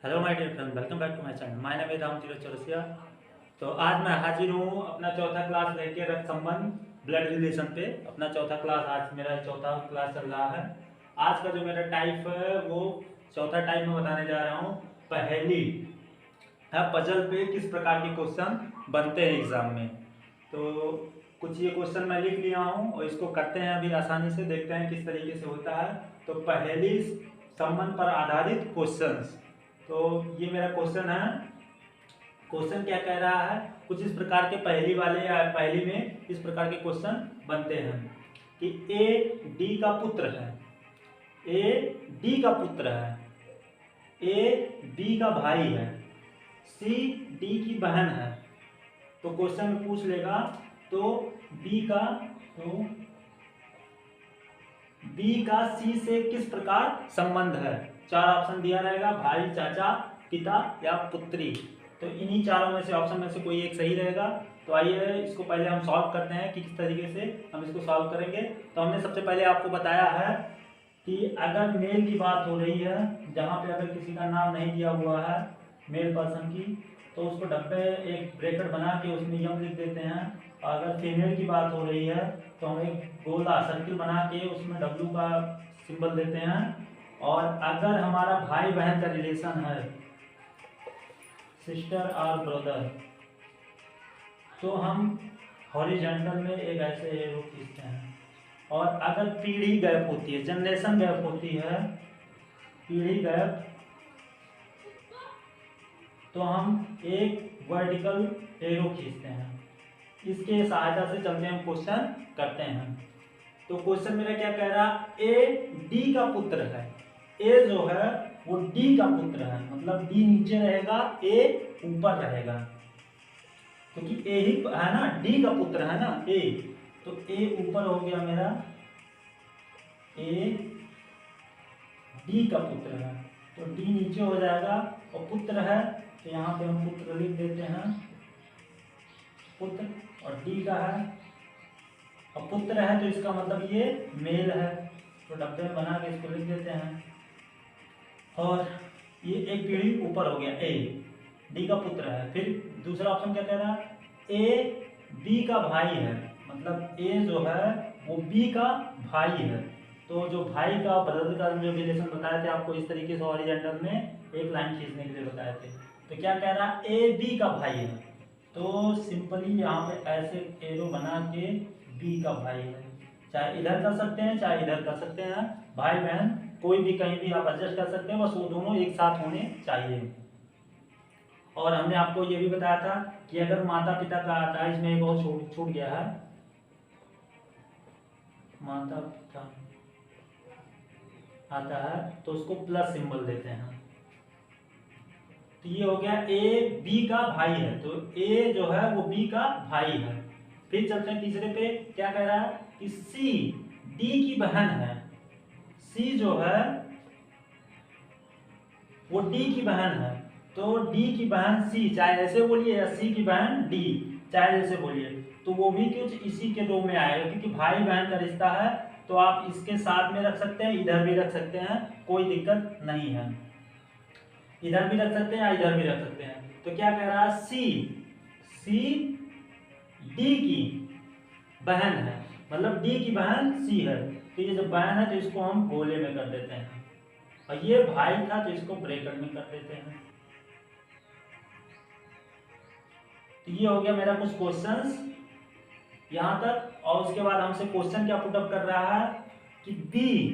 Hello my dear friend, welcome back to my channel. My name is Ram Tirath Chaurasia. तो आज मैं हाजिर हूँ अपना चौथा क्लास लेके रक्त संबंध ब्लड रिलेशन पे। अपना चौथा क्लास, आज मेरा चौथा क्लास चल रहा है। आज का जो मेरा टाइप है वो चौथा टाइप में बताने जा रहा हूँ। पहेली है, पजल पे किस प्रकार के क्वेश्चन बनते हैं एग्जाम में। तो कुछ ये क्वेश्चन मैं लिख लिया हूँ और इसको करते हैं अभी आसानी से, देखते हैं किस तरीके से होता है। तो पहेली संबंध पर आधारित क्वेश्चंस। तो ये मेरा क्वेश्चन है। क्वेश्चन क्या कह रहा है, कुछ इस प्रकार के पहेली वाले या पहेली में इस प्रकार के क्वेश्चन बनते हैं कि ए डी का पुत्र है, ए डी का पुत्र है, ए बी का भाई है, सी डी की बहन है। तो क्वेश्चन में पूछ लेगा तो बी का तो बी का सी से किस प्रकार संबंध है। चार ऑप्शन दिया रहेगा, भाई, चाचा, पिता या पुत्री। तो इन्हीं चारों में से ऑप्शन में से कोई एक सही रहेगा। तो आइए इसको पहले हम सॉल्व करते हैं कि किस तरीके से हम इसको सॉल्व करेंगे। तो हमने सबसे पहले आपको बताया है कि अगर मेल की बात हो रही है, जहाँ पे अगर किसी का नाम नहीं दिया हुआ है मेल पर्सन की, तो उसको डब्बे एक ब्रैकेट बना के उसमें यम लिख देते हैं। और अगर फीमेल की बात हो रही है तो हम एक गोला सर्किल बना के उसमें डब्लू का सिंबल देते हैं। और अगर हमारा भाई बहन का रिलेशन है, सिस्टर और ब्रदर, तो हम हॉरिजॉन्टल में एक ऐसे एरो खींचते हैं। और अगर पीढ़ी गैप होती है, जनरेशन गैप होती है, पीढ़ी गैप, तो हम एक वर्टिकल एरो खींचते हैं। इसके सहायता से चलते हैं, क्वेश्चन करते हैं। तो क्वेश्चन मेरा क्या कह रहा, ए डी का पुत्र है। ए जो है वो डी का पुत्र है, मतलब डी नीचे रहेगा, ए ऊपर रहेगा, क्योंकि ए ही है ना, डी का पुत्र है ना ए। तो ए ऊपर हो गया मेरा, ए डी का पुत्र है, तो डी नीचे हो जाएगा। और पुत्र है तो यहाँ पे हम पुत्र लिख देते हैं, पुत्र। और डी का है और पुत्र है तो इसका मतलब ये मेल है, तो डब्बे में बना के इसको लिख देते हैं। और ये एक पीढ़ी ऊपर हो गया, ए डी का पुत्र है। फिर दूसरा ऑप्शन क्या कह रहा है, ए बी का भाई है, मतलब ए जो है वो बी का भाई है। तो जो भाई का ब्रदर का जो रिलेशन बताए थे आपको, इस तरीके से हॉरिजॉन्टल में एक लाइन खींचने के लिए बताए थे। तो क्या कह रहा है, ए बी का भाई है, तो सिंपली यहाँ पे ऐसे एरो बना के बी का भाई है। चाहे इधर कर सकते हैं चाहे इधर कर सकते हैं, भाई बहन कोई भी कहीं भी आप एडजस्ट कर सकते हैं, बस वो दोनों एक साथ होने चाहिए। और हमने आपको ये भी बताया था कि अगर माता पिता का आता है, इसमें बहुत छूट गया है, माता पिता आता है तो उसको प्लस सिंबल देते हैं। तो ये हो गया ए बी का भाई है, तो ए जो है वो बी का भाई है। फिर चलते हैं तीसरे पे, क्या कह रहा है कि सी डी की बहन है। सी जो है वो डी की बहन है, तो डी की बहन सी, चाहे ऐसे बोलिए, या सी की बहन डी, चाहे ऐसे बोलिए, तो वो भी कुछ इसी के रो में आएगा, क्योंकि भाई बहन का रिश्ता है। तो आप इसके साथ में रख सकते हैं, इधर भी रख सकते हैं, कोई दिक्कत नहीं है। इधर भी रख सकते हैं या इधर भी रख सकते हैं। तो क्या कह रहा है, सी डी की बहन है, मतलब डी की बहन सी है। तो ये जब बहन है तो इसको हम गोले में कर देते हैं, और ये भाई था तो इसको ब्रैकेट में कर देते हैं। तो ये हो गया मेरा कुछ क्वेश्चंस यहां तक। और उसके बाद हमसे क्वेश्चन क्या पुटअप कर रहा है कि बी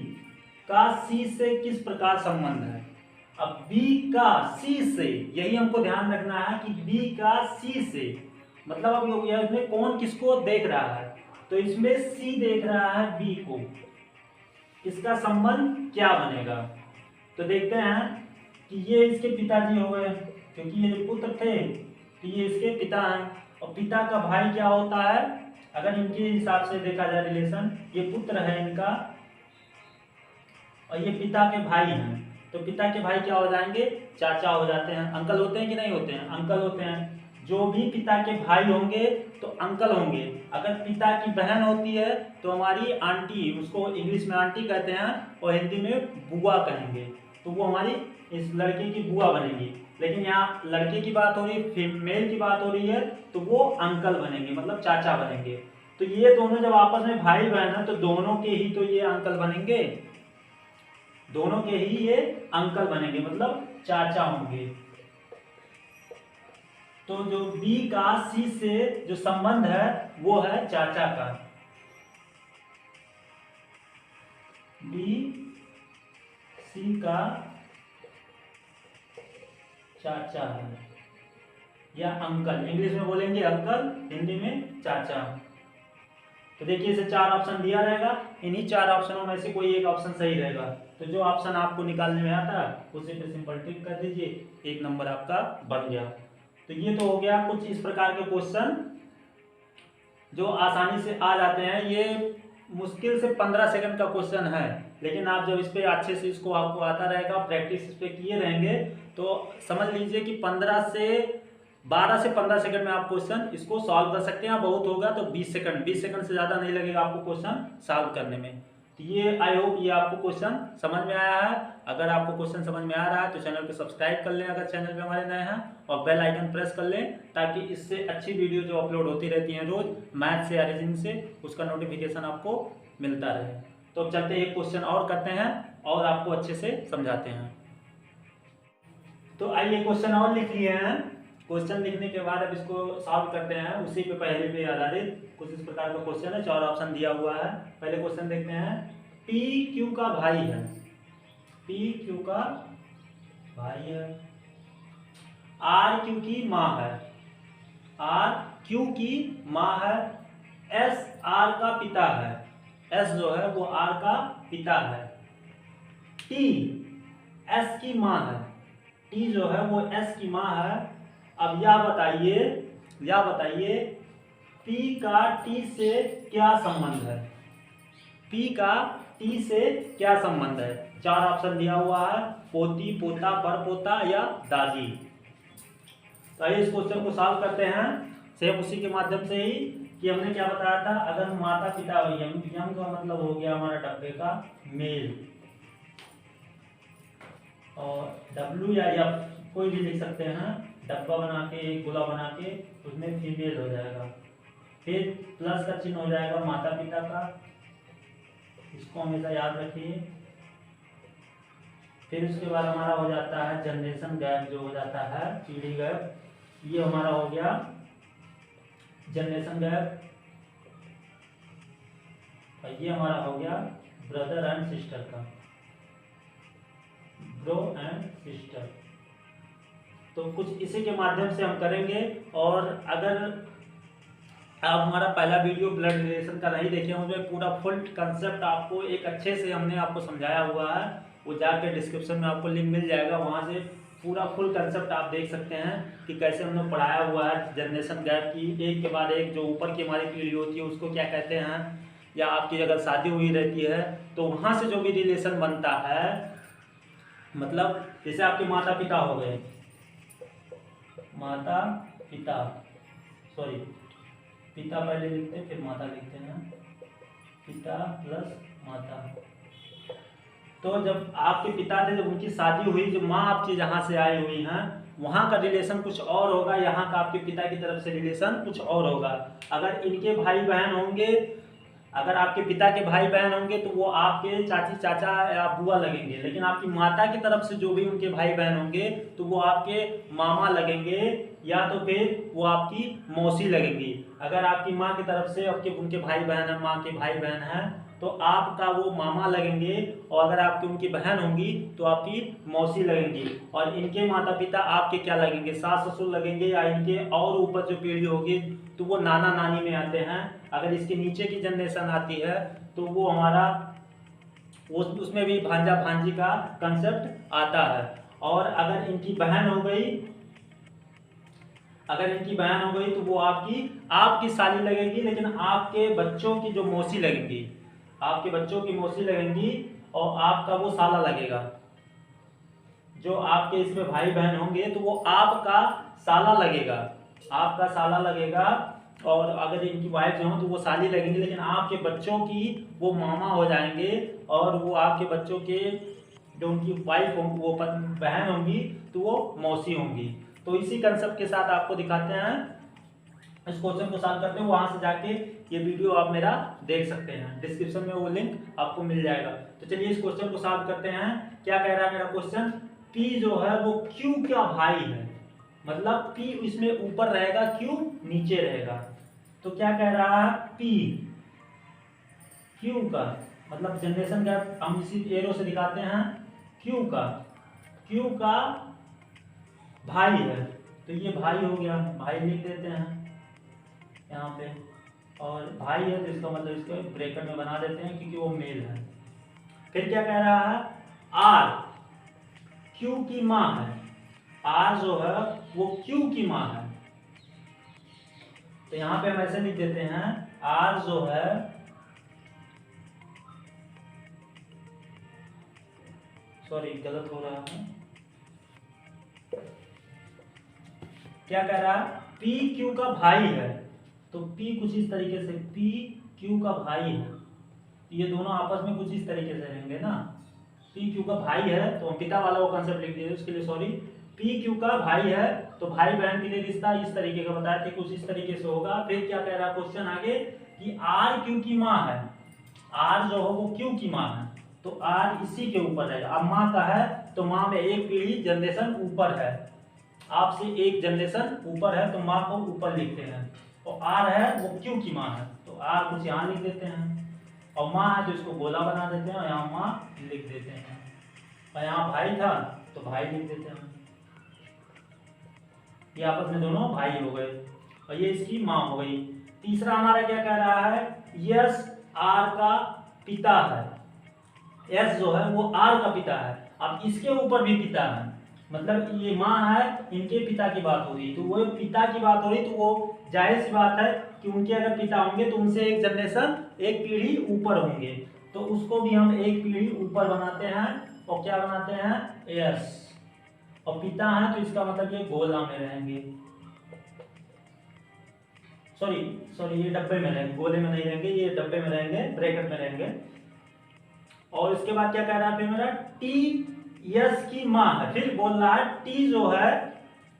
का सी से किस प्रकार संबंध है। अब बी का सी से, यही हमको ध्यान रखना है कि बी का सी से, मतलब अब इसमें कौन किसको देख रहा है, तो इसमें सी देख रहा है बी को, इसका संबंध क्या बनेगा। तो देखते हैं कि ये इसके पिताजी हो गए, क्योंकि ये जो पुत्र थे तो ये इसके पिता हैं। और पिता का भाई क्या होता है, अगर इनके हिसाब से देखा जाए रिलेशन, ये पुत्र है इनका और ये पिता के भाई हैं, तो पिता के भाई क्या हो जाएंगे, चाचा हो जाते हैं। अंकल होते हैं कि नहीं होते हैं, अंकल होते हैं। जो भी पिता के भाई होंगे तो अंकल होंगे। अगर पिता की बहन होती है तो हमारी आंटी, उसको इंग्लिश में आंटी कहते हैं और हिंदी में बुआ कहेंगे, तो वो हमारी इस लड़के की बुआ बनेगी, लेकिन यहाँ लड़के की बात हो रही है, फीमेल की बात हो रही है, तो वो अंकल बनेंगे, मतलब चाचा बनेंगे। तो ये दोनों जब आपस में भाई बहन है तो दोनों के ही तो ये अंकल बनेंगे, दोनों के ही ये अंकल बनेंगे, मतलब चाचा होंगे। तो जो बी का सी से जो संबंध है वो है चाचा का, बी सी का चाचा है या अंकल, इंग्लिश में बोलेंगे अंकल, हिंदी में चाचा। तो देखिए इसे 4 ऑप्शन दिया रहेगा, इन्हीं 4 ऑप्शनों में से कोई एक ऑप्शन सही रहेगा। तो जो ऑप्शन आपको निकालने में आता है उसे पे सिंपल टिक कर दीजिए, 1 नंबर आपका बन गया। तो ये तो हो गया कुछ इस प्रकार के क्वेश्चन जो आसानी से आ जाते हैं। ये मुश्किल से 15 सेकंड का क्वेश्चन है, लेकिन आप जब इस पे अच्छे से इसको आपको आता रहेगा, प्रैक्टिस इस पे किए रहेंगे, तो समझ लीजिए कि 12 से 15 सेकंड में आप क्वेश्चन इसको सॉल्व कर सकते हैं। बहुत होगा तो 20 सेकंड से ज़्यादा नहीं लगेगा आपको क्वेश्चन सॉल्व करने में। तो ये आई होप ये आपको क्वेश्चन समझ में आया है। अगर आपको क्वेश्चन समझ में आ रहा है तो चैनल को सब्सक्राइब कर लें अगर चैनल पे हमारे नए हैं, और बेल आइकन प्रेस कर लें ताकि इससे अच्छी वीडियो जो अपलोड होती रहती हैं रोज मैथ से या रीजनिंग से, उसका नोटिफिकेशन आपको मिलता रहे। तो अब चलते एक क्वेश्चन और करते हैं और आपको अच्छे से समझाते हैं। तो आइए क्वेश्चन और लिख लिए हैं। क्वेश्चन लिखने के बाद अब इसको सॉल्व करते हैं उसी पे पहले पे आधारित कुछ इस प्रकार का क्वेश्चन है, 4 ऑप्शन दिया हुआ है। पहले क्वेश्चन देखते हैं, पी क्यू का भाई है, पी क्यू का भाई है, आर क्यू की माँ है, आर क्यू की माँ है, एस आर का पिता है, एस जो है वो आर का पिता है, टी एस की माँ है, टी जो है वो एस की माँ है। अब यह बताइए P का T से क्या संबंध है, P का T से क्या संबंध है। 4 ऑप्शन दिया हुआ है, पोती, पोता, परपोता या दादी। तो आइए इस क्वेश्चन को सॉल्व करते हैं सेम उसी के माध्यम से ही कि हमने क्या बताया था। अगर माता पिता यम का मतलब हो गया हमारा डब्बे का मेल, और W या F कोई भी लिख सकते हैं, डब्बा बना के एक गोला बना के उसमें फीमेल हो जाएगा, फिर प्लस का चिन्ह हो जाएगा माता पिता का, इसको हमेशा याद रखिए। फिर उसके बाद हमारा हो जाता है जनरेशन गैप, जो हो जाता है पीढ़ी गैप, ये हमारा हो गया जनरेशन गैप, और ये हमारा हो गया ब्रदर एंड सिस्टर का, ब्रो एंड सिस्टर। तो कुछ इसी के माध्यम से हम करेंगे। और अगर आप हमारा पहला वीडियो ब्लड रिलेशन का नहीं देखे, उसमें पूरा फुल कंसेप्ट आपको एक अच्छे से हमने आपको समझाया हुआ है, वो जाके डिस्क्रिप्शन में आपको लिंक मिल जाएगा, वहाँ से पूरा फुल कंसेप्ट आप देख सकते हैं कि कैसे हमने पढ़ाया हुआ है जनरेशन गैप की, एक के बाद एक जो ऊपर की हमारी पीढ़ी होती है उसको क्या कहते हैं, या आपकी अगर शादी हुई रहती है तो वहाँ से जो भी रिलेशन बनता है, मतलब जैसे आपके माता पिता हो गए, माता पिता, सॉरी पिता पहले लिखते हैं फिर माता लिखते हैं, पिता प्लस माता। तो जब आपके पिता थे, जब उनकी शादी हुई, जब माँ आपकी जहाँ से आई हुई हैं वहाँ का रिलेशन कुछ और होगा, यहाँ का आपके पिता की तरफ से रिलेशन कुछ और होगा। अगर इनके भाई बहन होंगे, अगर आपके पिता के भाई बहन होंगे तो वो आपके चाची चाचा या बुआ लगेंगे, लेकिन आपकी माता की तरफ से जो भी उनके भाई बहन होंगे तो वो आपके मामा लगेंगे, या तो फिर वो आपकी मौसी लगेंगी। अगर आपकी माँ की तरफ से आपके उनके भाई बहन है, माँ के भाई बहन हैं, तो आपका वो मामा लगेंगे, और अगर आपकी उनकी बहन होंगी तो आपकी मौसी लगेंगी। और इनके माता पिता आपके क्या लगेंगे, सास ससुर लगेंगे, या इनके और ऊपर जो पीढ़ी होगी तो वो नाना नानी में आते हैं। अगर इसके नीचे की जनरेशन आती है तो वो हमारा उसमें भी भांजा भांजी का कंसेप्ट आता है। और अगर इनकी बहन हो गई, तो वो आपकी साली लगेगी, लेकिन आपके बच्चों की जो मौसी लगेंगी, आपके बच्चों की मौसी लगेंगी, और आपका वो साला लगेगा। जो आपके इसमें भाई बहन होंगे तो वो आपका साला लगेगा, आपका साला लगेगा। और अगर इनकी वाइफ जो हो तो वो साली लगेंगी, लेकिन आपके बच्चों की वो मामा हो जाएंगे, और वो आपके बच्चों के जो उनकी वाइफ होंगी, वो बहन होंगी, तो वो मौसी होंगी। तो इसी कंसेप्ट के साथ आपको दिखाते हैं, इस क्वेश्चन को सॉल्व करते हैं। वहां से जाके ये वीडियो आप मेरा देख सकते हैं, डिस्क्रिप्शन में वो लिंक आपको मिल जाएगा। तो चलिए इस क्वेश्चन को सॉल्व करते हैं। क्या कह रहा है मेरा क्वेश्चन, P जो है वो Q का भाई है, मतलब P इसमें ऊपर रहेगा, Q नीचे रहेगा। तो क्या कह रहा है, P Q का मतलब जनरेशन गैप हम इसी एरो से दिखाते हैं, Q का भाई है। तो ये भाई हो गया, भाई लिख देते हैं यहाँ पे, और भाई है तो इसका मतलब इसको ब्रैकेट में बना देते हैं क्योंकि वो मेल है। फिर क्या कह रहा है, R Q की माँ है, R जो है वो Q की माँ है। तो यहाँ पे हम ऐसे लिख देते हैं, R जो है सॉरी गलत हो रहा है, क्या कह रहा है, P Q का भाई है। तो P कुछ इस तरीके से, P Q का भाई है, तो ये दोनों आपस में कुछ इस तरीके से रहेंगे ना। P Q का भाई है तो हम पिता वाला वो कंसेप्ट लिख दिए, उसके लिए सॉरी। P Q का भाई है तो भाई बहन के लिए रिश्ता इस तरीके का बताया थे, कुछ इस तरीके से होगा। फिर क्या कह रहा है क्वेश्चन आगे कि R Q की माँ है, R जो हो वो Q की माँ है, तो R इसी के ऊपर रहेगा। अब माँ का है तो माँ में एक पीढ़ी जनरेशन ऊपर है, आपसे एक जनरेशन ऊपर है तो माँ को ऊपर लिखते हैं, और R है वो Q की माँ है तो R कुछ यहाँ लिख देते हैं, और माँ है तो इसको गोला बना देते हैं और यहाँ माँ लिख देते हैं, और यहाँ भाई था तो भाई लिख देते हैं। ये आपस में दोनों भाई हो गए और ये इसकी माँ हो गई। तीसरा हमारा क्या कह रहा है, यस R का पिता है, S जो है वो R का पिता है। अब इसके ऊपर भी पिता है, मतलब ये माँ है, इनके पिता की बात हो रही, तो वो पिता की बात हो रही, तो वो जाहिर सी बात है कि उनके अगर पिता होंगे तो उनसे एक जनरेशन, एक पीढ़ी ऊपर होंगे, तो उसको भी हम एक पीढ़ी ऊपर बनाते हैं और क्या बनाते हैं, एस, और पिता है तो इसका मतलब ये गोला में रहेंगे, सॉरी ये डब्बे में रहेंगे, गोले में नहीं रहेंगे, ये डब्बे में रहेंगे, ब्रैकेट में रहेंगे। और इसके बाद क्या कह रहा है फिर मेरा, टी यस की माँ है, फिर बोल रहा है टी जो है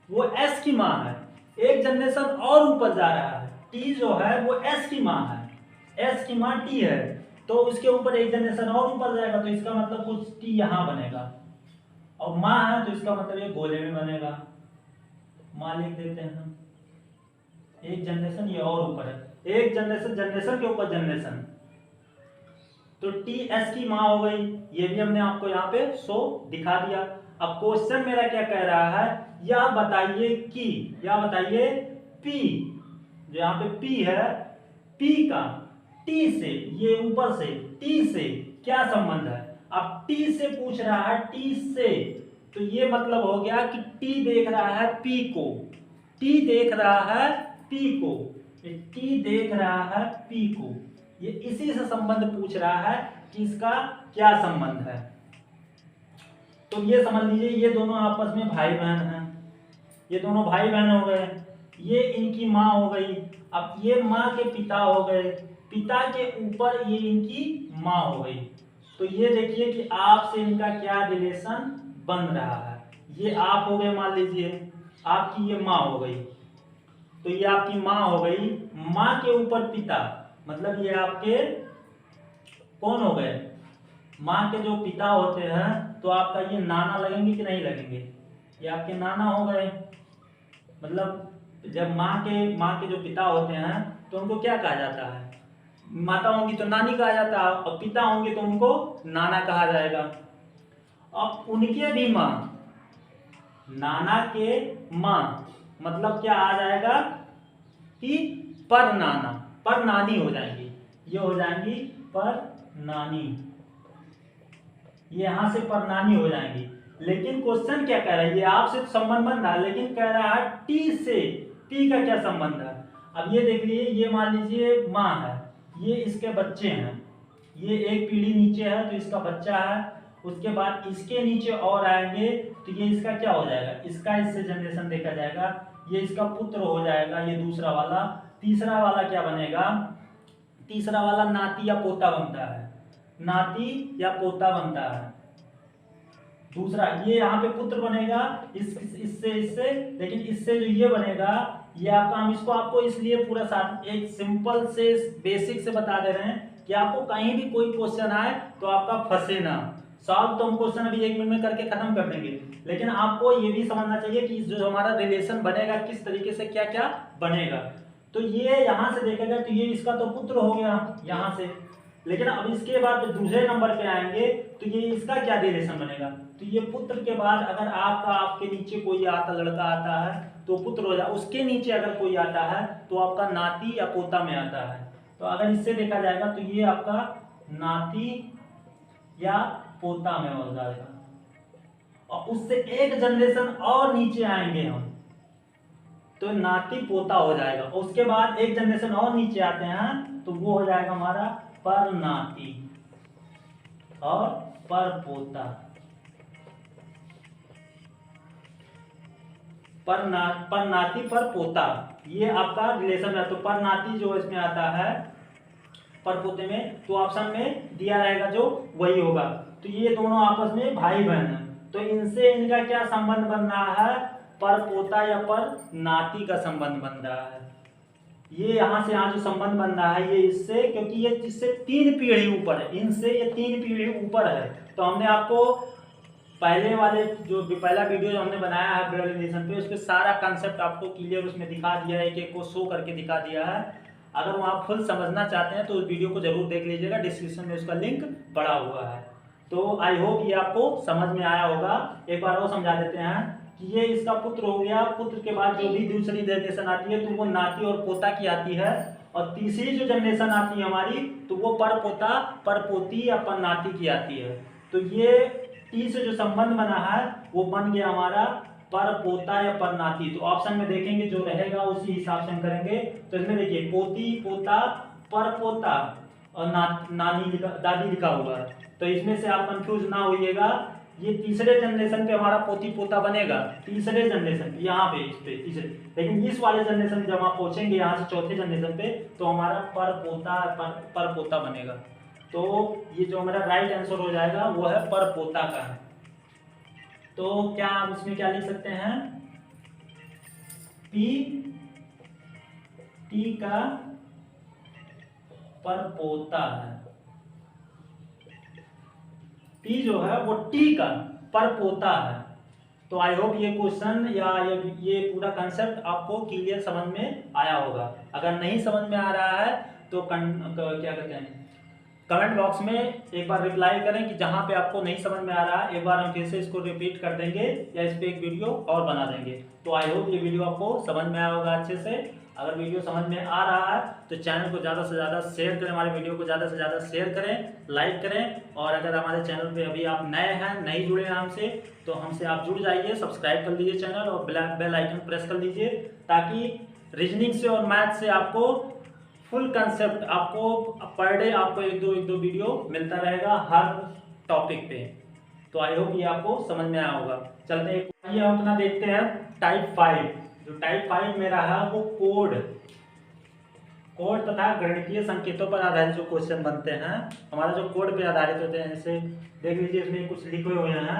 वो एस की माँ है, एक जनरेशन और ऊपर जा रहा है, टी जो है वो एस की माँ है, एस की माँ टी है, तो उसके ऊपर एक जनरेशन और ऊपर जाएगा, तो इसका मतलब कुछ टी यहाँ बनेगा, और माँ है तो इसका मतलब ये गोले में बनेगा, माँ लिख देते हैं हम, एक जनरेशन ये और ऊपर है, एक जनरेशन के ऊपर जनरेशन, तो टी एस की माँ हो गई। ये भी हमने आपको यहाँ पे शो दिखा दिया। अब क्वेश्चन मेरा क्या कह रहा है, यह बताइए कि, या बताइए पी, जो यहाँ पे पी है, पी का टी से, ये ऊपर से टी से क्या संबंध है। अब टी से पूछ रहा है, टी से, तो ये मतलब हो गया कि टी देख रहा है पी को, टी देख रहा है पी को, टी देख रहा है पी को, ये इसी से संबंध पूछ रहा है कि इसका क्या संबंध है। तो ये समझ लीजिए ये दोनों आपस में भाई बहन हैं, ये दोनों भाई बहन हो गए, ये इनकी माँ हो गई, अब ये माँ के पिता हो गए, पिता के ऊपर ये इनकी माँ हो गई। तो ये देखिए कि आपसे इनका क्या रिलेशन बन रहा है, ये आप हो गए, मान लीजिए आपकी ये माँ हो गई, तो ये आपकी माँ हो गई, माँ के ऊपर पिता, मतलब ये आपके कौन हो गए, माँ के जो पिता होते हैं, तो आपका ये नाना लगेंगे कि नहीं लगेंगे, ये आपके नाना हो गए। मतलब जब माँ के जो पिता होते हैं तो उनको क्या कहा जाता है, माता होंगी तो नानी कहा जाता है, और पिता होंगे तो उनको नाना कहा जाएगा। अब उनके भी माँ, नाना के माँ, मतलब क्या आ जाएगा कि पर नाना, पर नानी हो जाएंगी, ये हो जाएंगी पर नानी, ये यहां से पर नानी हो जाएंगी। लेकिन क्वेश्चन क्या कह रहा है, ये आपसे संबंध बन रहा है, लेकिन कह रहा है टी से, टी का क्या संबंध है। अब ये देख लीजिए, ये मान लीजिए माँ है, ये इसके बच्चे हैं, ये एक पीढ़ी नीचे है तो इसका बच्चा है, उसके बाद इसके नीचे और आएंगे तो ये इसका क्या हो जाएगा, इसका इससे जनरेशन देखा जाएगा, ये इसका पुत्र हो जाएगा, ये दूसरा वाला। तीसरा वाला क्या बनेगा, तीसरा वाला नाती या पोता बनता है, नाती या पोता बनता है। दूसरा ये यहाँ पे पुत्र बनेगा इससे इससे, लेकिन इससे जो ये बनेगा ये आपका, हम इसको आपको इसलिए पूरा साथ एक सिंपल से बेसिक से बता दे रहे हैं कि आपको कहीं भी कोई क्वेश्चन आए तो आपका फंसे ना। सॉल्व तो हम क्वेश्चन अभी 1 मिनट में करके खत्म कर देंगे, लेकिन आपको ये भी समझना चाहिए कि जो हमारा रिलेशन बनेगा किस तरीके से क्या क्या बनेगा। तो ये यहाँ से देखेगा तो ये इसका तो पुत्र हो गया यहाँ से, लेकिन अब इसके बाद तो दूसरे नंबर पे आएंगे तो ये इसका क्या रिलेशन बनेगा। तो ये पुत्र के बाद अगर आपके नीचे कोई आता, लड़का आता है तो पुत्र हो जाए, उसके नीचे अगर कोई आता है तो आपका नाती या पोता में आता है। तो अगर इससे देखा जाएगा तो ये आपका नाती या पोता में हो जाएगा, और उससे एक जनरेशन और नीचे आएंगे हम तो नाती पोता हो जाएगा। उसके बाद एक जनरेशन और नीचे आते हैं तो वो हो जाएगा हमारा परनाती और परपोता। परनाती परपोता ये आपका रिलेशन है। तो परनाती जो इसमें आता है परपोते में, तो ऑप्शन में दिया रहेगा जो वही होगा। तो ये दोनों आपस में भाई बहन है, तो इनसे इनका क्या संबंध बन रहा है, परपोता या परनाती का संबंध बन रहा है। ये यहाँ से यहाँ जो संबंध बन रहा है ये इससे, क्योंकि ये इससे 3 पीढ़ी ऊपर है, इनसे ये 3 पीढ़ी ऊपर है। तो हमने आपको पहले वाले जो पहला वीडियो जो हमने बनाया है ब्लड रिलेशन पे, उसपे सारा कंसेप्ट आपको क्लियर उसमें दिखा दिया है, एक को शो करके दिखा दिया है। अगर वो आप फुल समझना चाहते हैं तो उस वीडियो को जरूर देख लीजिएगा, डिस्क्रिप्शन में उसका लिंक पड़ा हुआ है। तो आई होप ये आपको समझ में आया होगा। एक बार और समझा देते हैं कि ये इसका पुत्र हो गया, पुत्र के बाद जो भी दूसरी जनरेशन आती है तो वो नाती और पोता की आती है, और तीसरी जो जनरेशन आती है हमारी तो वो परपोता परपोती या परनाती की आती है। तो ये तीसरा जो संबंध बना है वो बन गया हमारा परपोता या परनाती। तो ऑप्शन में देखेंगे जो रहेगा उसी हिसाब से हम करेंगे। तो इसमें देखिए पोती पोता परपोता और नानी दादी लिखा हुआ है, तो इसमें से आप कंफ्यूज ना होइएगा। ये तीसरे जनरेशन पे हमारा पोती पोता बनेगा, तीसरे जनरेशन पे यहाँ पे इस पे तीसरे, लेकिन इस वाले जनरेशन जब आप पहुंचेंगे यहाँ से चौथे जनरेशन पे तो हमारा परपोता परपोता बनेगा। तो ये जो हमारा राइट आंसर हो जाएगा वो है परपोता का है। तो क्या आप इसमें क्या लिख सकते हैं, पी टी का परपोता है, टी जो है वो टी का परपोता है। तो आई होप ये क्वेश्चन या ये पूरा कंसेप्ट आपको क्लियर समझ में आया होगा। अगर नहीं समझ में आ रहा है तो क्या कहते हैं कमेंट बॉक्स में एक बार रिप्लाई करें कि जहां पे आपको नहीं समझ में आ रहा है, एक बार हम फिर से इसको रिपीट कर देंगे या इस पे एक वीडियो और बना देंगे। तो आई होप ये वीडियो आपको समझ में आया होगा अच्छे से। अगर वीडियो समझ में आ रहा है तो चैनल को ज़्यादा से ज़्यादा शेयर करें, हमारे वीडियो को ज़्यादा से ज़्यादा शेयर करें, लाइक करें। और अगर हमारे चैनल पे अभी आप नए हैं, नहीं जुड़े हैं हमसे, तो हमसे आप जुड़ जाइए, सब्सक्राइब कर लीजिए चैनल और बेल आइकन प्रेस कर लीजिए, ताकि रीजनिंग से और मैथ से आपको फुल कंसेप्ट आपको पर डे आपको एक दो वीडियो मिलता रहेगा हर टॉपिक पे। तो आई होप ये आपको समझ में आया होगा। चलते हैं ये हम अपना देखते हैं टाइप 5। जो टाइप 5 में रहा वो कोड तथा गणितीय संकेतों पर आधारित जो क्वेश्चन बनते हैं, हमारा जो कोड पे आधारित होते हैं। जैसे देख लीजिए इसमें कुछ लिखे हुए हैं,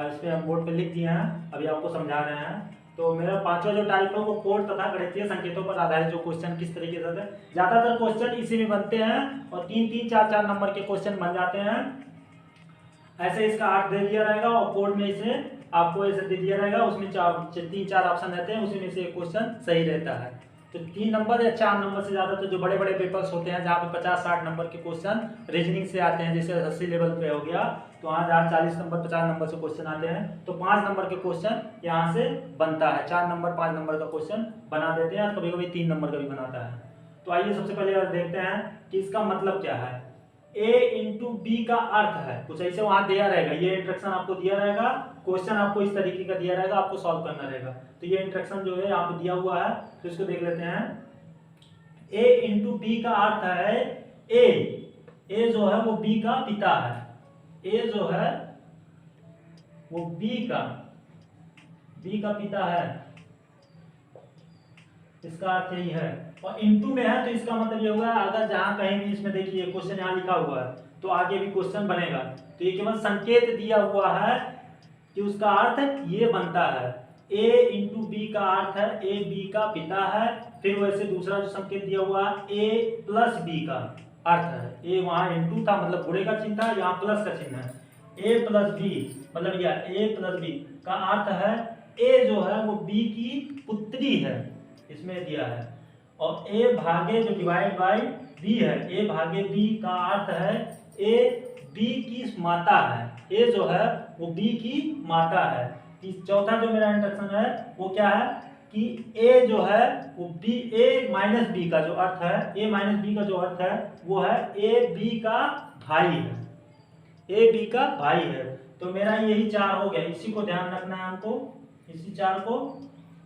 इस पर हम बोर्ड पे लिख दिए हैं, अभी आपको समझा रहे हैं। तो मेरा 5वां जो टाइप है वो कोड तथा गणितीय संकेतों पर आधारित जो क्वेश्चन किस तरीके से है, ज्यादातर क्वेश्चन इसी में बनते हैं और 3-3, 4-4 नंबर के क्वेश्चन बन जाते हैं। ऐसे इसका 8 दे दिया रहेगा और कोड में इसे आपको ऐसे दे दिया रहेगा, उसमें 3-4 ऑप्शन रहते हैं, उसी में से एक क्वेश्चन सही रहता है। तो 3 नंबर या 4 नंबर से ज्यादा तो जो बड़े बड़े पेपर्स होते हैं जहाँ पे 50-60 नंबर के क्वेश्चन रीजनिंग से आते हैं, जैसे 80 लेवल पे हो गया, तो वहाँ जहाँ 40 नंबर 50 नंबर से क्वेश्चन आते हैं, तो 5 नंबर के क्वेश्चन यहाँ से बनता है। 4 नंबर 5 नंबर का क्वेश्चन बना देते हैं, कभी कभी 3 नंबर का भी बनाता है। तो आइए सबसे पहले देखते हैं कि इसका मतलब क्या है। A इंटू बी का अर्थ है, कुछ ऐसे वहां दिया रहेगा, ये इंस्ट्रक्शन आपको दिया रहेगा, क्वेश्चन आपको इस तरीके का दिया रहेगा, आपको सॉल्व करना रहेगा। तो ये इंस्ट्रक्शन जो है यहाँ पे दिया हुआ है, तो इसको देख लेते हैं। A इंटू बी का अर्थ है ए जो है वो बी का पिता है, ए जो है वो बी का पिता है, इसका अर्थ यही है। और इनटू में है तो इसका मतलब ये होगा अगर जहां कहीं भी इसमें देखिए क्वेश्चन यहाँ लिखा हुआ है तो आगे भी क्वेश्चन बनेगा। तो ये केवल संकेत दिया हुआ है कि उसका अर्थ ये बनता है, a इंटू बी का अर्थ है a b का पिता है। फिर वैसे दूसरा जो संकेत दिया हुआ a प्लस b का अर्थ है, a वहाँ इंटू था मतलब बुरे का चिन्ह था, यहाँ प्लस का चिन्ह है, a प्लस बी मतलब यह a प्लस बी का अर्थ है a जो है वो b की पुत्री है, इसमें दिया है। और a भागे जो डिवाइड बाई b है, a भागे b का अर्थ है a b की माता है, a जो है वो b की माता है। चौथा जो मेरा इंस्ट्रक्शन है वो क्या है कि a जो है वो b a माइनस बी का जो अर्थ है, a माइनस बी का जो अर्थ है वो है a b का भाई है, a b का भाई है। तो मेरा यही 4 हो गया, इसी को ध्यान रखना है हमको, इसी 4 को।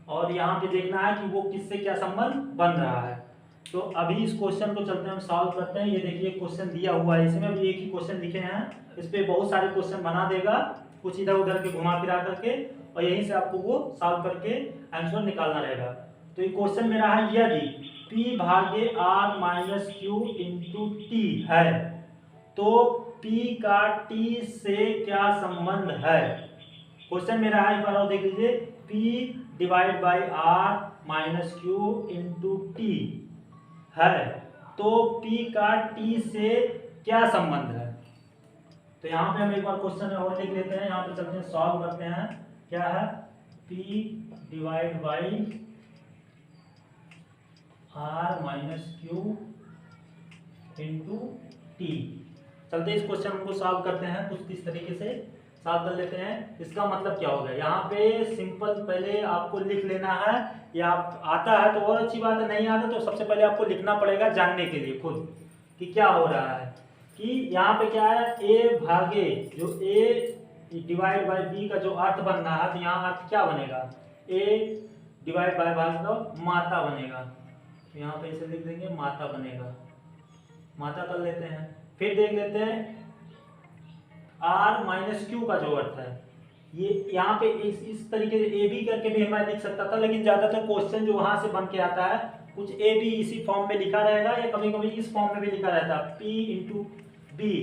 और यहाँ पे देखना है कि वो किससे क्या संबंध बन रहा है। तो अभी इस क्वेश्चन को चलते हैं हम सॉल्व करते हैं। ये देखिए क्वेश्चन दिया हुआ है, इसमें भी एक ही क्वेश्चन लिखे हैं, इस पे बहुत सारे क्वेश्चन बना देगा, कुछ इधर उधर के घुमा फिरा करके, और यहीं से आपको वो सॉल्व करके आंसर निकालना रहेगा। तो ये क्वेश्चन मेरा है यदि p भागे r minus Q into T है तो p का t से क्या संबंध है। क्वेश्चन मेरा है, एक बार और देख लीजिए, p divide by r minus Q into T है तो p का t से क्या संबंध है। तो यहाँ पे हम एक बार क्वेश्चन और लिख लेते हैं, यहाँ पे चलते हैं सॉल्व करते हैं। क्या है, p divide by r minus Q into T. चलते इस क्वेश्चन को सॉल्व करते हैं, कुछ इस तरीके से सॉल्व कर लेते हैं। इसका मतलब क्या होगा, यहाँ पे सिंपल पहले आपको लिख लेना है, या आता है तो और अच्छी बात है, नहीं आता तो सबसे पहले आपको लिखना पड़ेगा जानने के लिए खुद कि क्या हो रहा है। कि यहाँ पे क्या है, a भागे जो a डिवाइड बाई b का जो अर्थ बन रहा है, तो यहाँ अर्थ क्या बनेगा, a डिवाइड बाई भाग का माता बनेगा, तो यहाँ पे इसे लिख देंगे माता बनेगा, माता कर लेते हैं। फिर देख लेते हैं r माइनस क्यू का जो अर्थ है, ये यहाँ पे इस तरीके से ए बी करके भी मैं लिख सकता था, लेकिन ज्यादातर क्वेश्चन जो वहां से बन के आता है कुछ ए बी इसी फॉर्म में लिखा रहेगा, या कभी कभी इस फॉर्म में भी लिखा रहता है, p इंटू बी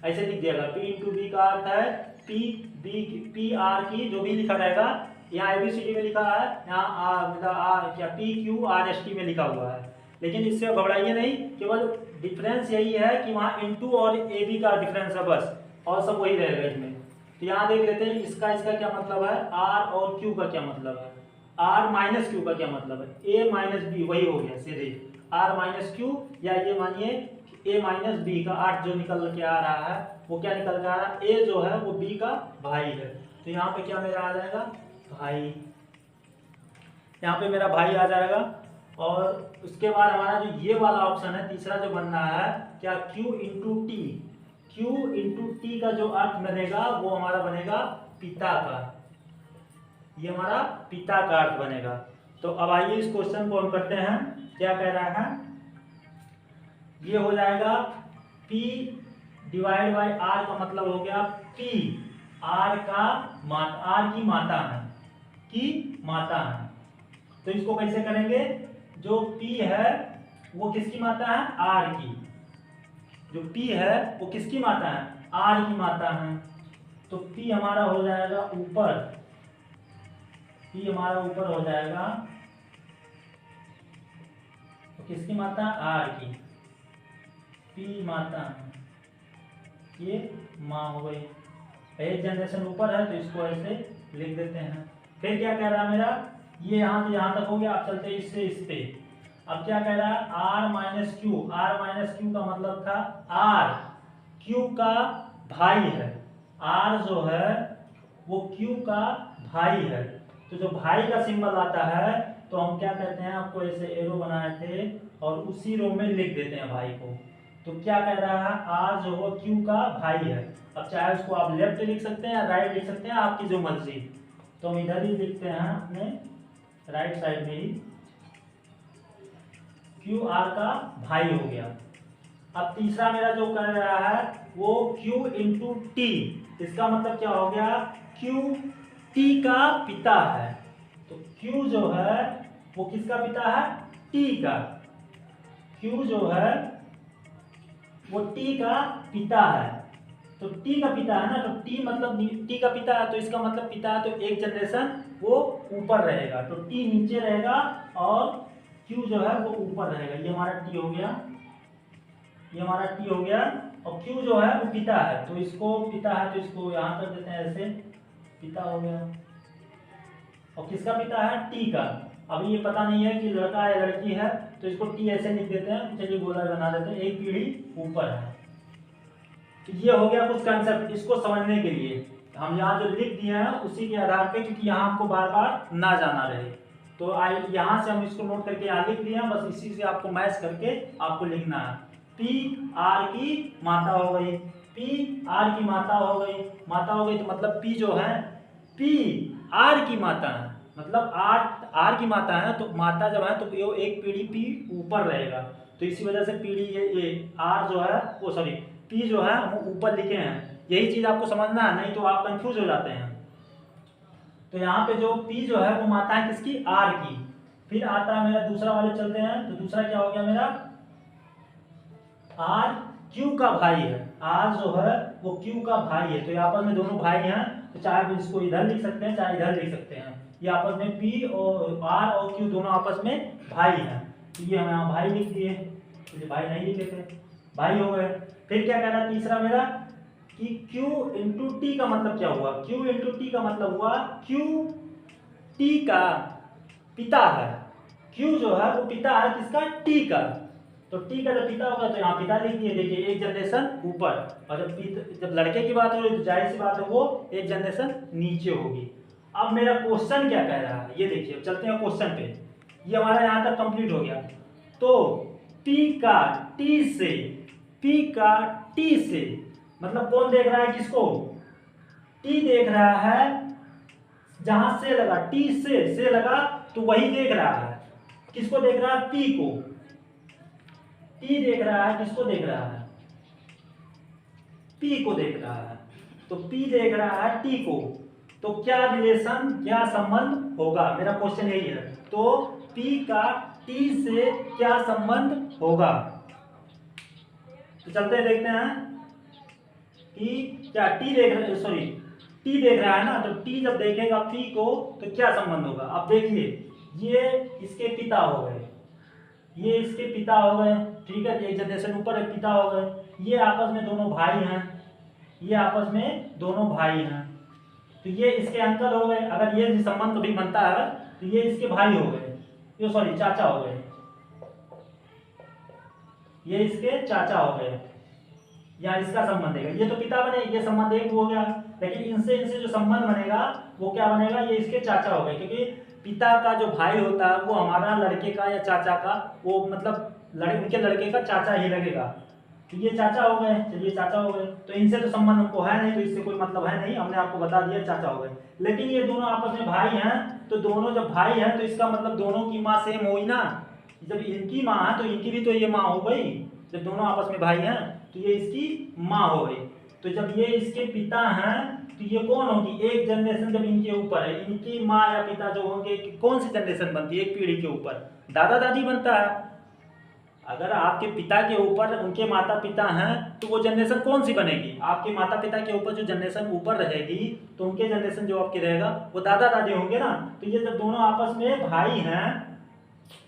ऐसे लिख दिएगा। p इंटू बी का अर्थ है पी आर की जो भी लिखा रहेगा, यहाँ ABCD में लिखा है, यहाँ मतलब क्या PQRST में लिखा हुआ है, लेकिन इससे घबराइए नहीं, केवल डिफरेंस यही है कि वहाँ इंटू और ए बी का डिफरेंस है बस, और सब वही रहेगा इसमें। तो यहाँ देख लेते हैं इसका क्या मतलब है, आर और क्यू का क्या मतलब है, आर माइनस क्यू का क्या मतलब है, ए माइनस बी, वही हो गया सीधे आर माइनस क्यू, या ये मानिए ए माइनस बी का अर्थ जो निकल के आ रहा है वो क्या निकल के आ रहा है, ए जो है वो बी का भाई है। तो यहाँ पे क्या मेरा आ जाएगा, भाई, यहाँ पे मेरा भाई आ जाएगा। और उसके बाद हमारा जो ये वाला ऑप्शन है तीसरा जो बन रहा है, क्या Q into T, Q into T का जो अर्थ बनेगा वो हमारा बनेगा पिता का, ये हमारा पिता का अर्थ बनेगा। तो अब आइए इस क्वेश्चन को हम करते हैं, क्या कह रहा है, ये हो जाएगा P डिवाइड बाई R का मतलब हो गया P R का R की माता है, की माता है। तो इसको कैसे करेंगे, जो P है वो किसकी माता है, R की, जो P है वो किसकी माता है, R की माता है। तो P हमारा हो जाएगा ऊपर, P हमारा ऊपर हो जाएगा, तो किसकी माता, R की, P माता है, ये माँ हो गई, एक जनरेशन ऊपर है तो इसको ऐसे लिख देते हैं। फिर क्या कह रहा है मेरा, ये यहाँ से यहाँ तक हो गया, अब चलते हैं इससे इस पे। अब क्या कह रहा है, R minus Q, R minus Q का मतलब था R Q का भाई है, R जो है वो Q का भाई है। तो जो भाई का सिंबल आता है तो हम क्या करते हैं, आपको ऐसे एरो बनाए थे और उसी रो में लिख देते हैं भाई को। तो क्या कह रहा है, R जो है Q का भाई है। अब चाहे उसको आप लेफ्ट लिख सकते हैं या राइट लिख सकते हैं, आपकी जो मर्जी। तो हम इधर ही लिखते हैं अपने राइट साइड में ही, Q R का भाई हो गया। अब तीसरा मेरा जो कर रहा है वो Q इंटू टी, इसका मतलब क्या हो गया, Q T का पिता है। तो Q जो है वो किसका पिता है, T का, Q जो है वो T का पिता है। तो टी का पिता है ना, तो टी मतलब टी का पिता है, तो इसका मतलब पिता है, तो एक जनरेशन वो ऊपर रहेगा, तो टी नीचे रहेगा और क्यू जो है वो ऊपर रहेगा। ये हमारा टी हो गया, ये हमारा टी हो गया, और क्यू जो है वो पिता है, तो इसको पिता है तो इसको यहाँ कर देते हैं ऐसे, पिता हो गया। और किसका पिता है? टी का। अभी ये पता नहीं है कि लड़का या लड़की है, तो इसको टी ऐसे लिख देते हैं, चलिए गोला बना देते हैं, एक पीढ़ी ऊपर है। तो ये हो गया कुछ कंसेप्ट, इसको समझने के लिए हम यहाँ जो लिख दिए हैं उसी के आधार पे, क्योंकि यहाँ आपको बार बार ना जाना रहे, तो यहाँ से हम इसको नोट करके यहाँ लिख दिए हैं, बस इसी से आपको मैच करके आपको लिखना है। पी आर की माता हो गई, पी आर की माता हो गई, माता हो गई, तो मतलब पी जो है पी आर की माता है, मतलब आर की माता है, तो माता जब है तो ये एक पीढ़ी पी ऊपर रहेगा, तो इसी वजह से पीढ़ी ये आर जो है वो सॉरी पी जो है हम ऊपर लिखे हैं। यही चीज आपको समझना है, नहीं तो आप कंफ्यूज हो जाते हैं। तो यहाँ पे जो पी जो है वो माता है किसकी? आर की। फिर आता है मेरा दूसरा वाले, चलते हैं, तो दूसरा क्या हो गया मेरा? आर क्यू का भाई है, आर जो है वो क्यू का भाई है, तो ये आपस में दोनों भाई हैं, तो चाहे इसको इधर लिख सकते हैं चाहे इधर लिख सकते हैं, ये आपस में पी और आर और क्यू दोनों आपस में भाई हैं, तो ये हम यहाँ भाई लिख दिए, तो ये भाई नहीं लिखे थे, भाई हो गए। फिर क्या कह रहा है तीसरा मेरा कि Q इंटू टी का मतलब क्या हुआ? Q इंटू टी का मतलब हुआ Q टी का पिता है, Q जो है वो पिता है किसका? टी का, तो टी का जब पिता होगा तो यहाँ पिता लिख दिए, देखिए एक जनरेशन ऊपर, और जब लड़के की बात हो रही तो जाहिर सी बात है वो एक जनरेशन नीचे होगी। अब मेरा क्वेश्चन क्या कह रहा है ये देखिए, चलते हैं क्वेश्चन पे, ये हमारा यहाँ तक कंप्लीट हो गया। तो P का T से, P का T से मतलब कौन देख रहा है किसको? T देख रहा है, जहां से लगा T से लगा तो वही देख रहा है, किसको देख रहा है? P को। T देख रहा है, किसको देख रहा है? P को देख रहा है, तो P देख रहा है T को, तो क्या रिलेशन, क्या संबंध होगा? मेरा क्वेश्चन यही है, तो P का T से क्या संबंध होगा? तो चलते हैं देखते हैं कि क्या T देख रहा है, सॉरी T देख रहा है ना, तो T जब देखेगा P को तो क्या संबंध होगा? अब देखिए ये इसके पिता हो गए, ये इसके पिता हो गए, ठीक है, एक जनरेशन ऊपर एक पिता हो गए, ये आपस में दोनों भाई हैं, ये आपस में दोनों भाई हैं, तो ये इसके अंकल हो गए, अगर ये संबंध भी बनता है तो ये इसके भाई हो गए, ये सॉरी चाचा हो गए, ये इसके चाचा हो गए, या इसका संबंध है, ये तो पिता बने, ये संबंध एक हो गया, लेकिन इनसे जो संबंध बनेगा वो क्या बनेगा? ये इसके चाचा हो गए, क्योंकि पिता का जो भाई होता है वो हमारा लड़के का या चाचा का, वो मतलब उनके लड़के का चाचा ही लगेगा, तो ये चाचा हो गए, चलिए चाचा हो गए, तो इनसे तो संबंध हमको है नहीं, तो इससे कोई मतलब है नहीं, हमने आपको बता दिया चाचा हो गए। लेकिन ये दोनों आपस में भाई हैं, तो दोनों जब भाई हैं तो इसका मतलब दोनों की माँ सेम हुई ना, जब इनकी माँ है तो इनकी भी तो ये माँ हो गई, जब दोनों आपस में भाई हैं तो ये इसकी माँ हो गई, तो जब ये इसके पिता हैं तो ये कौन होगी? एक जनरेशन जब इनके ऊपर है, इनकी माँ या पिता जो होंगे, कौन सी जनरेशन बनती है? एक पीढ़ी के ऊपर दादा दादी बनता है। अगर आपके पिता के ऊपर उनके माता पिता हैं तो वो जनरेशन कौन सी बनेगी? आपके माता पिता के ऊपर जो जनरेशन ऊपर रहेगी तो उनके जनरेशन जो आपके रहेगा वो दादा दादी होंगे ना, तो ये जब दोनों आपस में भाई हैं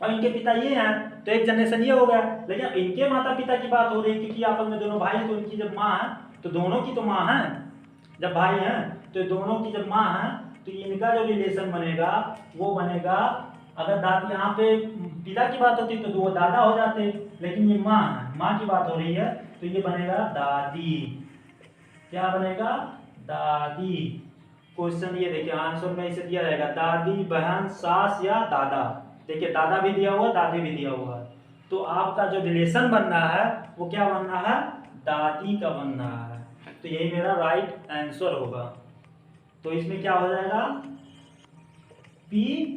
और इनके पिता ये हैं तो एक जनरेशन ये हो गया। लेकिन इनके माता पिता की बात हो रही है क्योंकि आपस में दोनों भाई हैं, तो इनकी जब माँ है तो दोनों की तो माँ है, जब भाई हैं तो दोनों की जब माँ है तो इनका जो रिलेशन बनेगा वो बनेगा, अगर दादी यहाँ पे पिता की बात होती तो वो दादा हो जाते, लेकिन ये माँ है, माँ की बात हो रही है तो ये बनेगा दादी। क्या बनेगा? दादी। क्वेश्चन ये देखिए आंसर में इसे दिया रहेगा दादी, बहन, सास या दादा। देखिए दादा भी दिया हुआ, दादी भी दिया हुआ, तो आपका जो रिलेशन बन रहा है वो क्या बन रहा है? दादी का बन रहा है, तो यही मेरा राइट आंसर होगा। तो इसमें क्या हो जाएगा? पी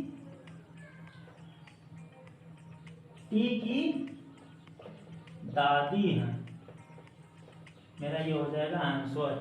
टी की दादी है, मेरा ये हो जाएगा आंसर।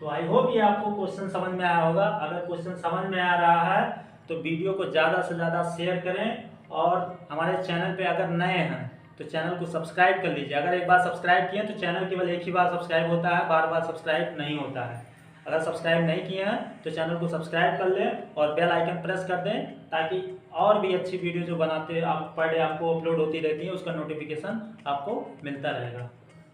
तो आई होप ये आपको क्वेश्चन समझ में आया होगा। अगर क्वेश्चन समझ में आ रहा है तो वीडियो को ज़्यादा से ज़्यादा शेयर करें, और हमारे चैनल पे अगर नए हैं तो चैनल को सब्सक्राइब कर लीजिए। अगर एक बार सब्सक्राइब किए तो चैनल केवल एक ही बार सब्सक्राइब होता है, बार बार सब्सक्राइब नहीं होता है। अगर सब्सक्राइब नहीं किए हैं तो चैनल को सब्सक्राइब कर लें और बेल आइकन प्रेस कर दें, ताकि और भी अच्छी वीडियो जो बनाते आप पर डे आपको अपलोड होती रहती है उसका नोटिफिकेशन आपको मिलता रहेगा।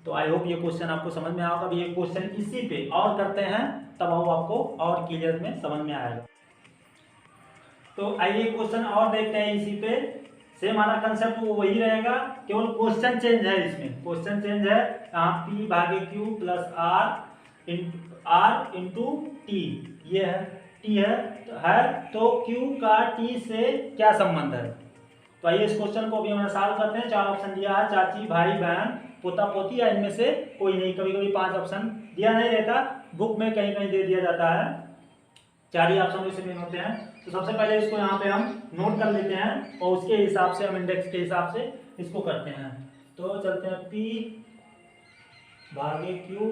तो आई होप ये क्वेश्चन आपको समझ में आएगा। अभी ये क्वेश्चन इसी पे और करते हैं, तब वो आपको और क्लियर में समझ में आएगा। तो आइए क्वेश्चन और देखते हैं इसी पे। सेम हमारा कंसेप्ट वो वही रहेगा, केवल क्वेश्चन चेंज है। इसमें क्वेश्चन चेंज है, यहाँ P भागे Q plus R into T, ये है T है तो Q का T से क्या संबंध है। तो आइए इस क्वेश्चन को अभी हम सॉल्व करते हैं। 4 ऑप्शन दिया है, चाची, भाई, बहन, पोता, पोती या इनमें से कोई नहीं। कभी कभी 5 ऑप्शन दिया नहीं रहता, बुक में कहीं कहीं दे दिया जाता है। 4 ही ऑप्शन इसमें होते हैं। तो सबसे पहले इसको यहाँ पे हम नोट कर लेते हैं और उसके हिसाब से हम इंडेक्स के हिसाब से इसको करते हैं। तो चलते हैं P भागे Q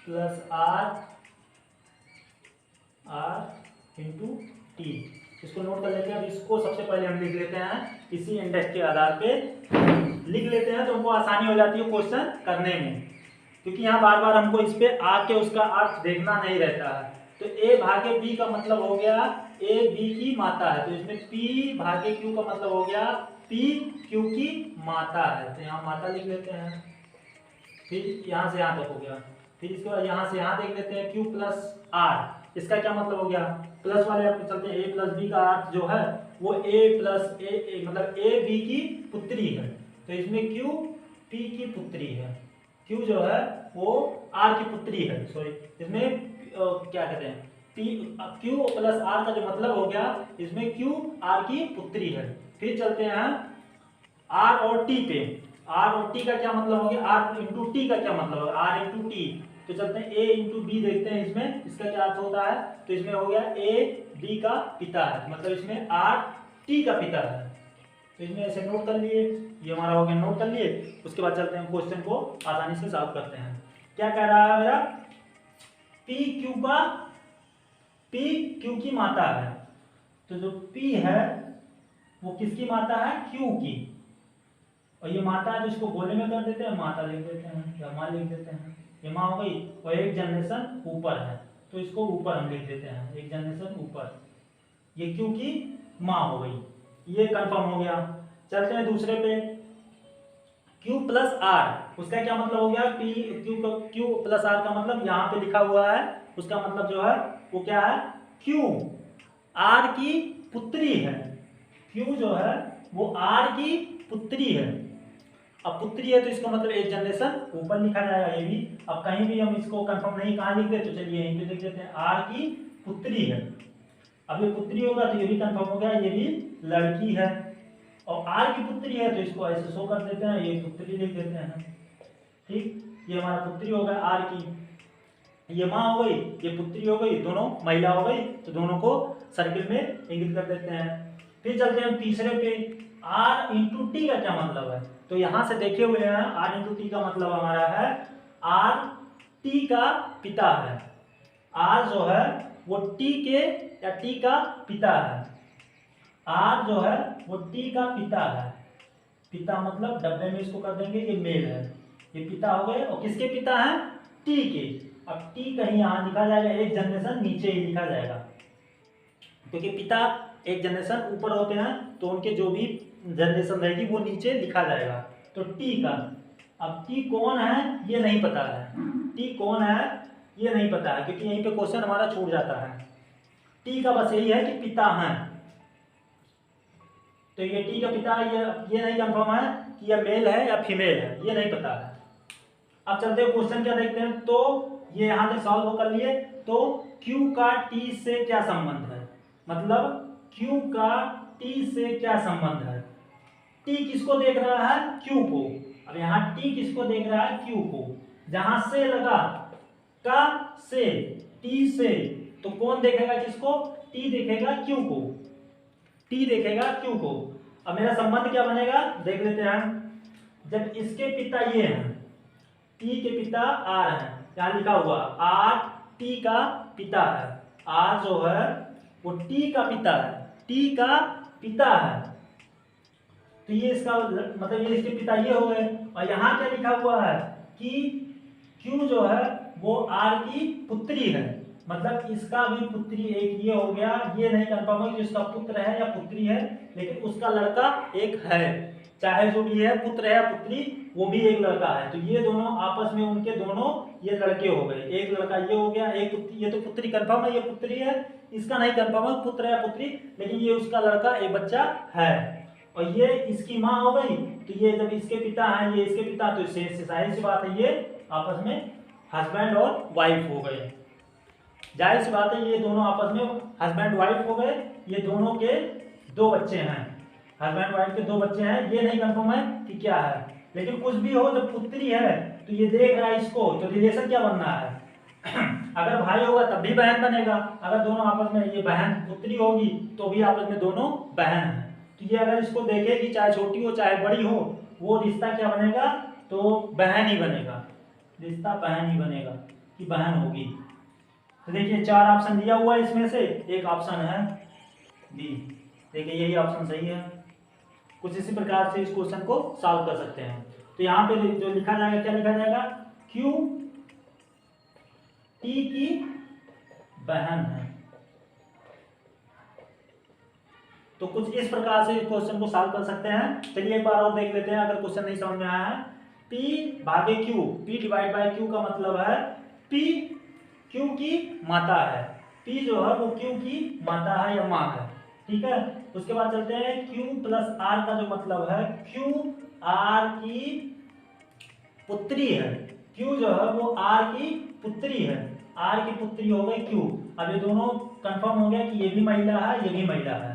plus R into T, इसको नोट कर लेते हैं। अब इसको सबसे पहले हम लिख लेते हैं, इसी इंडेक्स के आधार पे लिख लेते हैं, तो हमको आसानी हो जाती है क्वेश्चन करने में, क्योंकि यहाँ बार बार हमको इस पे आके उसका अर्थ देखना नहीं रहता है। तो A भागे B का मतलब हो गया A B की माता है, तो इसमें P भागे Q का मतलब हो गया P Q की माता है, तो यहाँ माता लिख लेते हैं। फिर यहाँ से यहाँ तक हो गया, फिर इसके बाद यहाँ से यहाँ देख लेते हैं Q प्लस R, इसका क्या मतलब हो गया, प्लस वाले आप चलते हैं। A प्लस B का अर्थ जो है वो A प्लस A मतलब A B की पुत्री है, तो इसमें Q P की पुत्री है, Q जो है वो R की पुत्री है, सॉरी इसमें क्या कहते हैं Q प्लस R का जो मतलब हो गया, इसमें Q R की पुत्री है। फिर चलते हैं R और T पे। R और T का क्या मतलब हो गया, R इंटू T का क्या मतलब होगा, R इंटू T। तो चलते हैं A इंटू B देखते हैं इसमें इसका क्या अर्थ होता है। तो इसमें हो गया A B का पिता है, मतलब इसमें R T का पिता है। तो इसमें ऐसे नोट कर लिए, ये हमारा हो गया, नोट कर लिए। उसके बाद चलते हैं क्वेश्चन को आसानी से सॉल्व करते हैं। क्या कह रहा है मेरा, P Q की माता है, तो जो P है वो किसकी माता है, Q की, और ये माता है तो इसको गोले में कर देते हैं, माता लिख देते हैं या माँ लिख देते हैं। ये माँ हो गई और एक जनरेशन ऊपर है, तो इसको ऊपर हम लिख देते हैं, एक जनरेशन ऊपर, ये Q की माँ हो गई, ये कंफर्म हो गया। चलते हैं दूसरे पे, Q प्लस R, उसका क्या मतलब हो गया, Q प्लस R का मतलब यहाँ पे लिखा हुआ है, उसका मतलब जो है वो क्या है, Q R की पुत्री है, Q जो है वो R की पुत्री है। अब पुत्री है तो इसका मतलब एक जनरेशन ऊपर लिखा जाएगा, ये भी। अब कहीं भी हम इसको कंफर्म नहीं कहाँ लिख दे, तो चलिए यहीं पे लिख देते हैं, R की पुत्री है। अब ये पुत्री होगा तो ये भी कंफर्म हो गया, ये भी लड़की है, और R की पुत्री है तो इसको ऐसे शो कर देते हैं, ये पुत्री लिख देते हैं, ठीक। ये हमारा पुत्री हो गया R की, ये माँ हो गई, ये पुत्री हो गई, दोनों महिला हो गई, तो दोनों को सर्किल में इंगित कर देते हैं। फिर चलते हैं तीसरे पे, R इंटू टी का क्या मतलब है, तो यहां से देखे हुए हैं R इंटू टी का मतलब हमारा है R T का पिता है, R जो है वो T के या T का पिता है, R जो है वो T का पिता है, पिता मतलब डब्बे में इसको कर देंगे, ये मेल है, ये पिता हो गए, और किसके पिता है, T के। अब T कहीं यहाँ लिखा जाएगा, एक जनरेशन नीचे ही लिखा जाएगा, क्योंकि पिता एक जनरेशन ऊपर होते हैं तो उनके जो भी जनरेशन रहेगी वो नीचे लिखा जाएगा। तो T का, अब T कौन है ये नहीं पता है, T कौन है ये नहीं पता है, क्योंकि यहीं पे क्वेश्चन हमारा छूट जाता है। T का बस यही है कि पिता है, तो ये T का पिता है, ये नहीं कंफर्म है कि ये मेल है या फीमेल है, ये नहीं पता है। अब चलते हैं क्वेश्चन क्या देखते हैं, तो ये यहाँ तक सॉल्व कर लिए। तो Q का T से क्या संबंध है, मतलब Q का T से क्या संबंध है, T किसको देख रहा है, Q को। अब यहाँ T किसको देख रहा है, Q को, जहां से लगा का से, T से, तो कौन देखेगा किसको, T देखेगा Q को, T देखेगा Q को। अब मेरा संबंध क्या बनेगा देख लेते हैं, जब इसके पिता ये हैं, T के पिता R हैं, यहाँ लिखा हुआ R T का पिता है, R जो है वो T का पिता है, T का पिता है, तो ये इसका मतलब ये इसके पिता ये हो गए। और यहाँ क्या लिखा हुआ है कि Q जो है वो R की पुत्री है, मतलब इसका भी पुत्री एक ये हो गया। ये नहीं कंफर्म है कि उसका पुत्र है या पुत्री है, लेकिन उसका लड़का एक है, चाहे जो भी है पुत्र है या पुत्री, वो भी एक लड़का है। तो ये दोनों आपस में उनके दोनों ये लड़के हो गए, एक लड़का ये हो गया, एक पुत्री। ये तो पुत्री कंफर्म है, ये पुत्री है, इसका नहीं कंफर्म है पुत्र है या पुत्री, लेकिन ये उसका लड़का एक बच्चा है। और ये इसकी माँ हो गई, तो ये जब इसके पिता हैं, ये इसके पिता, तो जाहिर सी बात है ये आपस में हस्बैंड और वाइफ हो गए। जाहिर सी बात है ये दोनों आपस में हस्बैंड वाइफ हो गए। ये दोनों के दो बच्चे हैं, हस्बैंड वाइफ के दो बच्चे हैं। ये नहीं कंफर्म है कि क्या है, लेकिन कुछ भी हो, जब पुत्री है तो ये देख रहा है इसको, तो रिलेशन क्या बनना है अगर भाई होगा तब भी बहन बनेगा, अगर दोनों आपस में, ये बहन पुत्री होगी तो भी आपस में दोनों बहन है। तो ये अगर इसको देखेगी, चाहे छोटी हो चाहे बड़ी हो, वो रिश्ता क्या बनेगा, तो बहन ही बनेगा, रिश्ता बहन ही बनेगा कि बहन होगी। तो देखिए 4 ऑप्शन दिया हुआ है, इसमें से एक ऑप्शन है डी। देखिए यही ऑप्शन सही है। कुछ इसी प्रकार से इस क्वेश्चन को सॉल्व कर सकते हैं। तो यहाँ पे जो लिखा जाएगा, क्या लिखा जाएगा, Q T की बहन है। तो कुछ इस प्रकार से इस क्वेश्चन को सॉल्व कर सकते हैं। चलिए एक बार और देख लेते हैं, अगर क्वेश्चन नहीं समझ में आया है। P भागे Q, P divide by Q का मतलब है P Q की माता है, P जो है वो Q की माता है या माँ है, ठीक है। उसके बाद चलते हैं, Q प्लस R का जो मतलब है Q R की पुत्री है, Q जो है वो R की पुत्री है, R की पुत्री हो गई Q। अब ये दोनों कंफर्म हो गया कि ये भी महिला है, ये भी महिला है,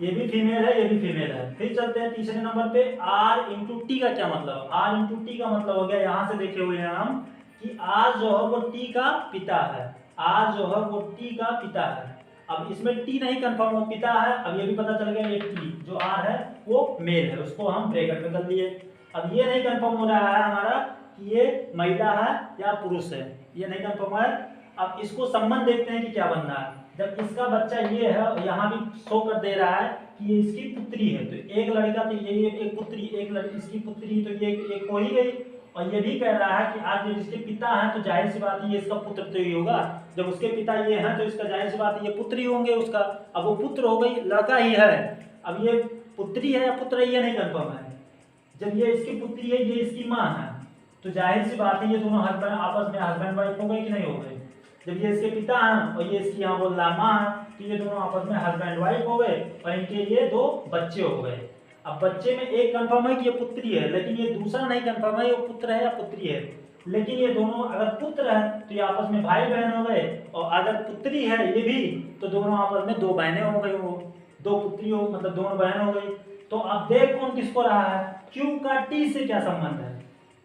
ये भी फीमेल है, ये भी फीमेल है। फिर चलते हैं तीसरे नंबर पे, R इंटू टी का क्या मतलब, R इंटू टी का मतलब हो गया, यहाँ से देखे हुए हैं हम कि R जो है वो T का पिता है, R जो है वो T का पिता है। अब इसमें T नहीं कंफर्म हो, पिता है। अब ये भी पता चल गया, ये T जो R है वो मेल है, उसको हम ब्रैकेट में कर लिए। अब ये नहीं कंफर्म हो रहा है हमारा कि ये महिला है या पुरुष है, ये नहीं कंफर्म है। अब इसको संबंध देखते हैं कि क्या बनना है। जब इसका बच्चा ये है, यहाँ भी शो कर दे रहा है कि ये इसकी पुत्री है, तो एक लड़का, तो ये एक पुत्री, एक लड़की इसकी पुत्री, तो ये एक हो ही गई। और ये भी कह रहा है कि आज जब इसके पिता हैं तो जाहिर सी बात है ये इसका पुत्र तो ही होगा, जब उसके पिता ये हैं तो इसका जाहिर सी बात है ये पुत्री होंगे उसका। अब वो पुत्र हो गई, लड़का ही है। अब ये पुत्री है या पुत्र है ये नहीं कंफर्म है। जब ये इसकी पुत्री है, ये इसकी माँ है, तो जाहिर सी बात है ये दोनों हस्बैंड आपस में हस्बैंड वाइफ हो गए कि नहीं हो गए। जब ये इसके पिता हैं और ये इसकी यहाँ बोल रहा माँ है, तो ये दोनों आपस में हस्बैंड वाइफ हो गए और इनके ये दो बच्चे हो गए। अब बच्चे में एक कंफर्म है कि ये पुत्री है, लेकिन ये दूसरा नहीं कंफर्म है ये पुत्र है या पुत्री है। लेकिन ये दोनों अगर पुत्र है तो ये आपस में भाई बहन हो गए, और अगर पुत्री है ये भी, तो दोनों आपस में दो बहनें हो गई, वो दो पुत्री हो मतलब दोनों बहन हो गई। तो अब देख कौन किसको रहा है, Q का T से क्या संबंध है।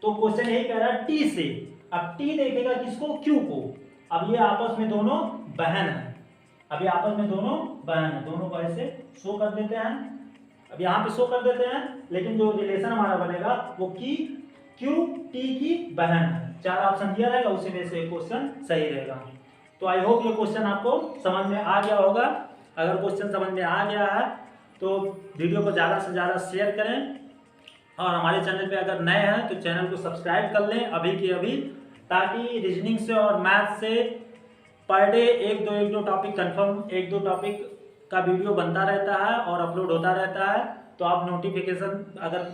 तो क्वेश्चन यही कह रहा है T से। अब T देखेगा किसको, Q को। अब ये आपस में दोनों बहन है, अब ये आपस में दोनों बहन है, दोनों को ऐसे शो कर देते हैं। अब यहाँ पे शो कर देते हैं, लेकिन जो रिलेशन हमारा बनेगा वो कि Q T की बहन है। 4 ऑप्शन दिया रहेगा, उसी में से क्वेश्चन सही रहेगा। तो आई होप ये क्वेश्चन आपको समझ में आ गया होगा। अगर क्वेश्चन समझ में आ गया है तो वीडियो को ज़्यादा से ज़्यादा शेयर करें, और हमारे चैनल पे अगर नए हैं तो चैनल को सब्सक्राइब कर लें अभी के अभी, ताकि रीजनिंग से और मैथ से पर डे एक दो टॉपिक कंफर्म, एक दो टॉपिक का वीडियो बनता रहता है और अपलोड होता रहता है। तो आप नोटिफिकेशन, अगर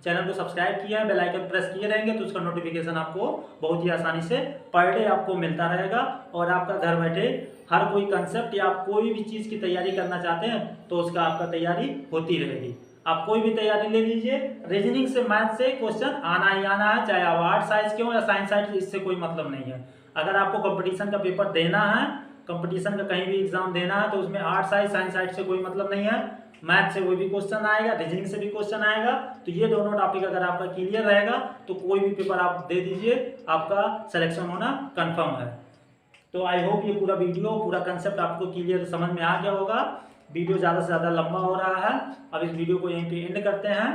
चैनल को सब्सक्राइब किया है, बेल आइकन प्रेस किए रहेंगे तो उसका नोटिफिकेशन आपको बहुत ही आसानी से पर डे आपको मिलता रहेगा, और आपका घर बैठे हर कोई कंसेप्ट या आप कोई भी चीज़ की तैयारी करना चाहते हैं तो उसका आपका तैयारी होती रहेगी। आप कोई भी तैयारी ले लीजिए, रीजनिंग से मैथ से क्वेश्चन आना ही आना है, चाहे आप आर्ट साइंस के हो या साइंस साइंस, इससे कोई मतलब नहीं है। अगर आपको कंपटीशन का पेपर देना है, कंपटीशन का कहीं भी एग्जाम देना है, तो उसमें आर्ट साइंस साइंस साइड से कोई मतलब नहीं है, मैथ से कोई भी क्वेश्चन आएगा, रीजनिंग से भी क्वेश्चन आएगा। तो ये दोनों टॉपिक अगर आपका क्लियर रहेगा तो कोई भी पेपर आप दे दीजिए, आपका सिलेक्शन होना कंफर्म है। तो आई होप ये पूरा वीडियो, पूरा कंसेप्ट आपको क्लियर समझ में आ गया होगा। वीडियो ज़्यादा से ज़्यादा लंबा हो रहा है, अब इस वीडियो को यहीं पे एंड करते हैं,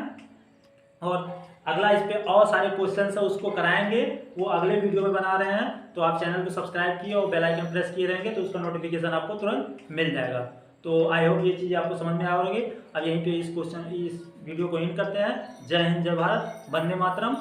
और अगला इस पे और सारे क्वेश्चन है उसको कराएंगे, वो अगले वीडियो में बना रहे हैं। तो आप चैनल को सब्सक्राइब किए और बेल आइकन प्रेस किए रहेंगे तो उसका नोटिफिकेशन आपको तुरंत मिल जाएगा। तो आई होप ये चीज़ आपको समझ में आ रही होगी। अब यहीं पे इस वीडियो को एंड करते हैं। जय हिंद, जय भारत, वंदे मातरम।